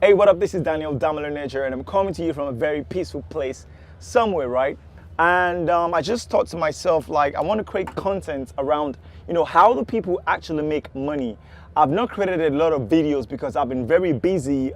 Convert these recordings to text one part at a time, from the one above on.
Hey, what up? This is Daniel Nejo, and I'm coming to you from a very peaceful place somewhere, right? And I just thought to myself, like, I want to create content around, how do people actually make money? I've not created a lot of videos because I've been very busy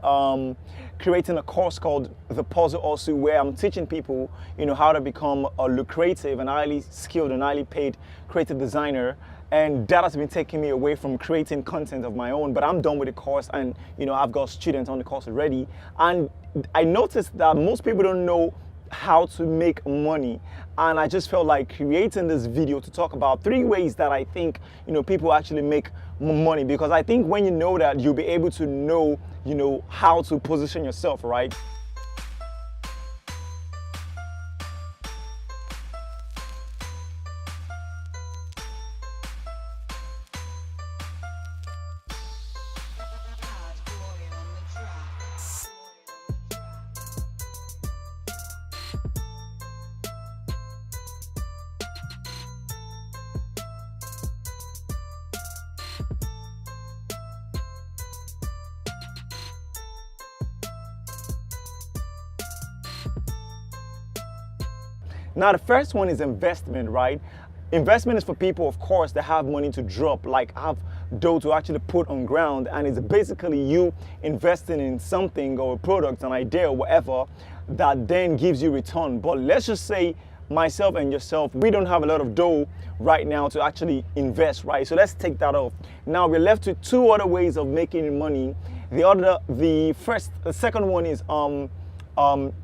creating a course called The Puzzle Also, where I'm teaching people, how to become a lucrative and highly skilled and highly paid creative designer. And that has been taking me away from creating content of my own, but I'm done with the course, and I've got students on the course already. And I noticed that most people don't know how to make money, and I just felt like creating this video to talk about 3 ways that I think people actually make money, because I think when you know that, you'll be able to know how to position yourself, right? Now, the first one is investment, right? Investment is for people, of course, that have money to drop, like have dough to actually put on ground, and it's basically you investing in something or a product, an idea, or whatever, that then gives you return. But let's just say myself and yourself, we don't have a lot of dough right now to actually invest, right? So let's take that off. Now we're left with 2 other ways of making money. The second one is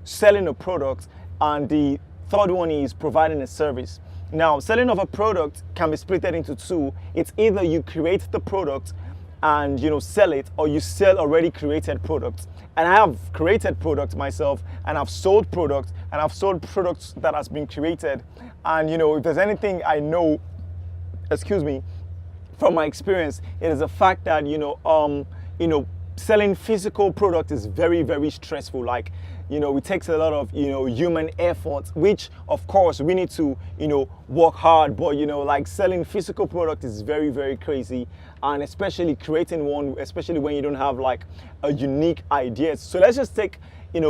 selling a product, and the third one is providing a service. Now, selling of a product can be split into 2. It's either you create the product and sell it, or you sell already created products. And I have created products myself, and I've sold products, and I've sold products that has been created. And if there's anything I know, from my experience, it is the fact that selling physical product is very, very stressful. Like, it takes a lot of, human effort, which of course we need to, work hard. But, like selling physical product is very, very crazy. And especially creating one, especially when you don't have like a unique idea. So let's just take,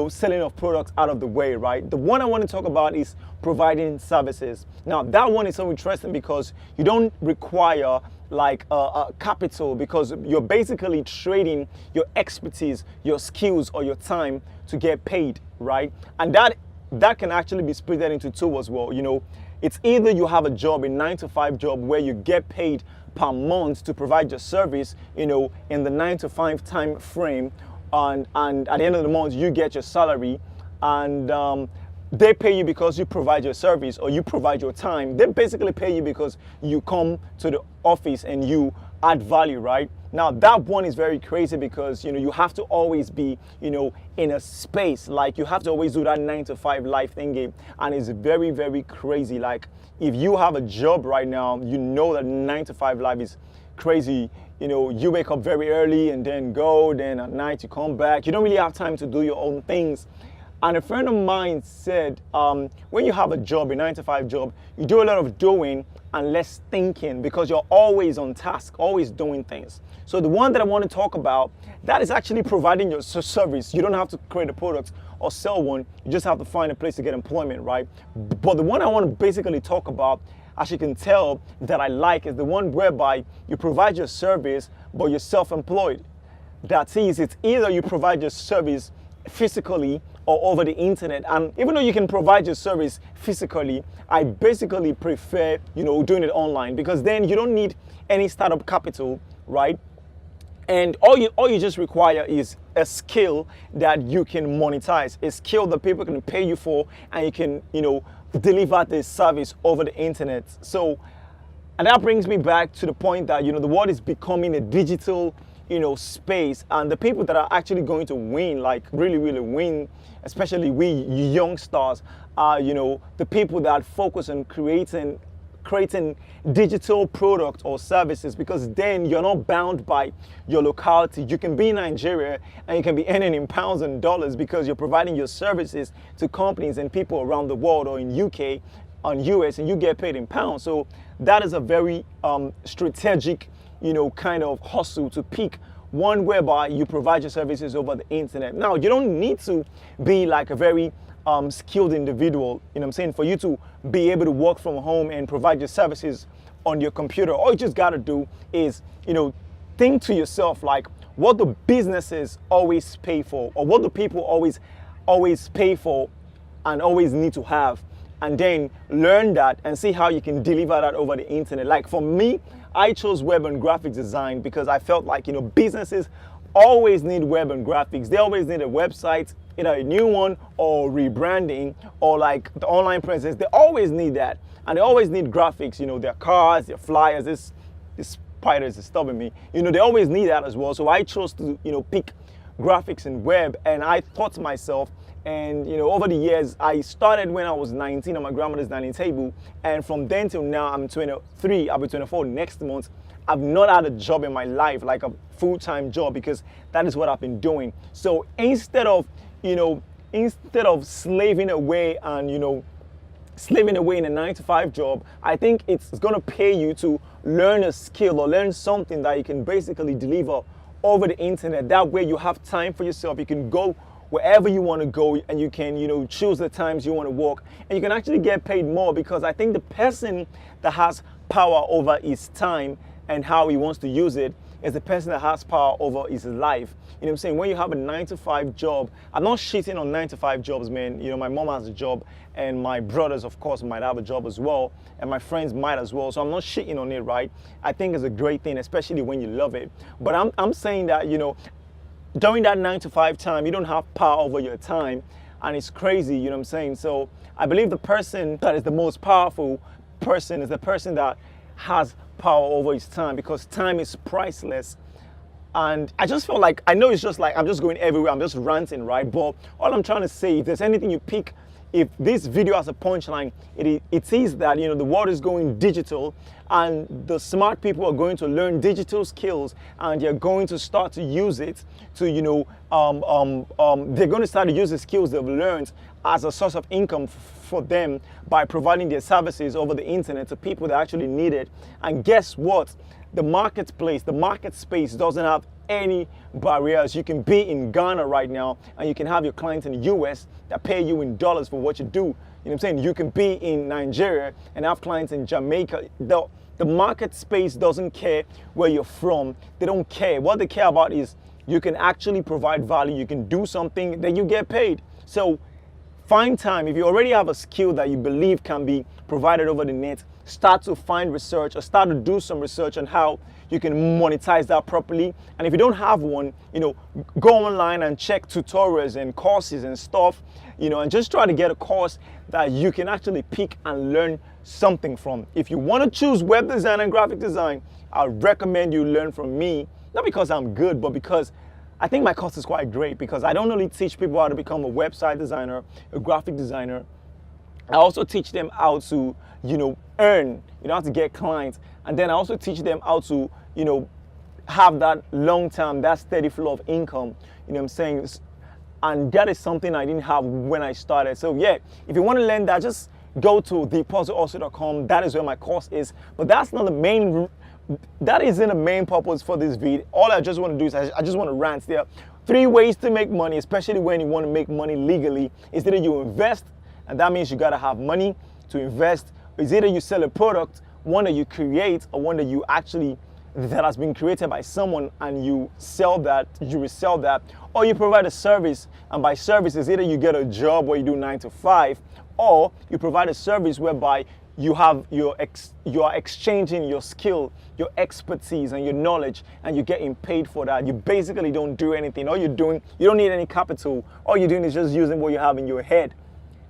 selling of products out of the way, right? The one I want to talk about is providing services. Now, that one is so interesting because you don't require like a capital, because you're basically trading your expertise, your skills, or your time to get paid, right? And that can actually be split into 2 as well. It's either you have a job, a 9-to-5 job, where you get paid per month to provide your service, in the 9-to-5 time frame, and at the end of the month you get your salary, and they pay you because you provide your service or you provide your time. They basically pay you because you come to the office and you add value, right? Now, that one is very crazy because, you have to always be, in a space. Like, you have to always do that 9-to-5 life thingy. And it's very, very crazy. Like, if you have a job right now, that 9-to-5 life is crazy. You wake up very early and then go, then at night you come back. You don't really have time to do your own things. And a friend of mine said, when you have a job, a 9-to-5 job, you do a lot of doing and less thinking because you're always on task, always doing things. So the one that I want to talk about, that is actually providing your service. You don't have to create a product or sell one. You just have to find a place to get employment, right? But the one I want to basically talk about, as you can tell, that I like, is the one whereby you provide your service, but you're self-employed. That is, it's either you provide your service physically or over the internet. And even though you can provide your service physically, I basically prefer, doing it online, because then you don't need any startup capital, right? And all you just require is a skill that you can monetize, a skill that people can pay you for, and you can, deliver this service over the internet. So, and that brings me back to the point that, the world is becoming a digital, space, and the people that are actually going to win, like really, really win, especially we young stars, are, the people that focus on creating digital products or services, because then you're not bound by your locality. You can be in Nigeria and you can be earning in pounds and dollars because you're providing your services to companies and people around the world, or in UK, on US, and you get paid in pounds. So that is a very strategic, kind of hustle to pick one whereby you provide your services over the internet. Now, you don't need to be like a very skilled individual, you know what I'm saying, for you to be able to work from home and provide your services on your computer. All you just got to do is, you know, think to yourself like, what do businesses always pay for, or what do people always pay for and always need to have, and then learn that and see how you can deliver that over the internet. Like for me, I chose web and graphic design because I felt like, you know, businesses always need web and graphics. They always need a website, either a new one or rebranding, or like the online presence. They always need that, and they always need graphics, you know, their cars, their flyers. This spiders is stopping me. You know, they always need that as well. So I chose to, you know, pick graphics and web, and I thought to myself, and you know, over the years, I started when I was 19 on my grandmother's dining table, and from then till now, I'm 23, I'll be 24 next month. I've not had a job in my life, like a full-time job, because that is what I've been doing. So instead of, you know, slaving away and, you know, slaving away in a 9-to-5 job, I think it's going to pay you to learn a skill or learn something that you can basically deliver over the internet. That way you have time for yourself. You can go wherever you want to go, and you can, you know, choose the times you want to work, and you can actually get paid more, because I think the person that has power over his time and how he wants to use it is the person that has power over his life. You know what I'm saying? When you have a 9-to-5 job, I'm not shitting on 9-to-5 jobs, man. You know, my mom has a job, and my brothers, of course, might have a job as well, and my friends might as well. So I'm not shitting on it, right? I think it's a great thing, especially when you love it. But I'm saying that, you know, during that 9-to-5 time, you don't have power over your time, and it's crazy, you know what I'm saying? So I believe the person that is the most powerful person is the person that has power over his time, because time is priceless. And I just feel like, I know it's just like I'm just going everywhere, I'm just ranting, right? But all I'm trying to say, if there's anything you pick, if this video has a punchline, it is that, you know, the world is going digital, and the smart people are going to learn digital skills, and they're going to start to use it to, you know, they're going to start to use the skills they've learned as a source of income for them by providing their services over the internet to people that actually need it. And guess what? The marketplace, the market space doesn't have any barriers. You can be in Ghana right now, and you can have your clients in the US that pay you in dollars for what you do. You know what I'm saying? You can be in Nigeria and have clients in Jamaica. The market space doesn't care where you're from. They don't care. What they care about is you can actually provide value. You can do something, then you get paid. So find time. If you already have a skill that you believe can be provided over the net, start to find research, or start to do some research on how you can monetize that properly. And if you don't have one, you know, go online and check tutorials and courses and stuff, you know, and just try to get a course that you can actually pick and learn something from. If you want to choose web design and graphic design, I recommend you learn from me, not because I'm good, but because I think my course is quite great, because I don't only teach people how to become a website designer, a graphic designer. I also teach them how to, you know, earn, you know, how to get clients. And then I also teach them how to, you know, have that long-term, that steady flow of income, you know what I'm saying? And that is something I didn't have when I started. So yeah, if you want to learn that, just go to thepuzzlehustle.com. That is where my course is. But that's not the main, that isn't the main purpose for this video. All I just want to do is I just want to rant. There are 3 ways to make money, especially when you want to make money legally. Is either you invest, and that means you got to have money to invest. It's either you sell a product, one that you create, or one that you actually, that has been created by someone, and you sell that, you resell that, or you provide a service. And by service, it's either you get a job where you do 9 to 5, or you provide a service whereby you have you are exchanging your skill, your expertise, and your knowledge, and you're getting paid for that. You basically don't do anything. All you're doing, you don't need any capital. All you're doing is just using what you have in your head.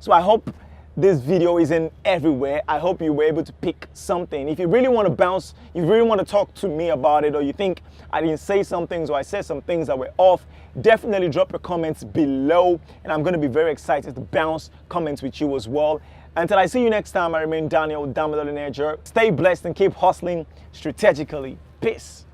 So I hope this video isn't everywhere. I hope you were able to pick something. If you really want to bounce, if you really want to talk to me about it, or you think I didn't say some things, or I said some things that were off, definitely drop your comments below, and I'm going to be very excited to bounce comments with you as well. Until I see you next time, I remain Daniel, Nejo. Stay blessed and keep hustling strategically. Peace.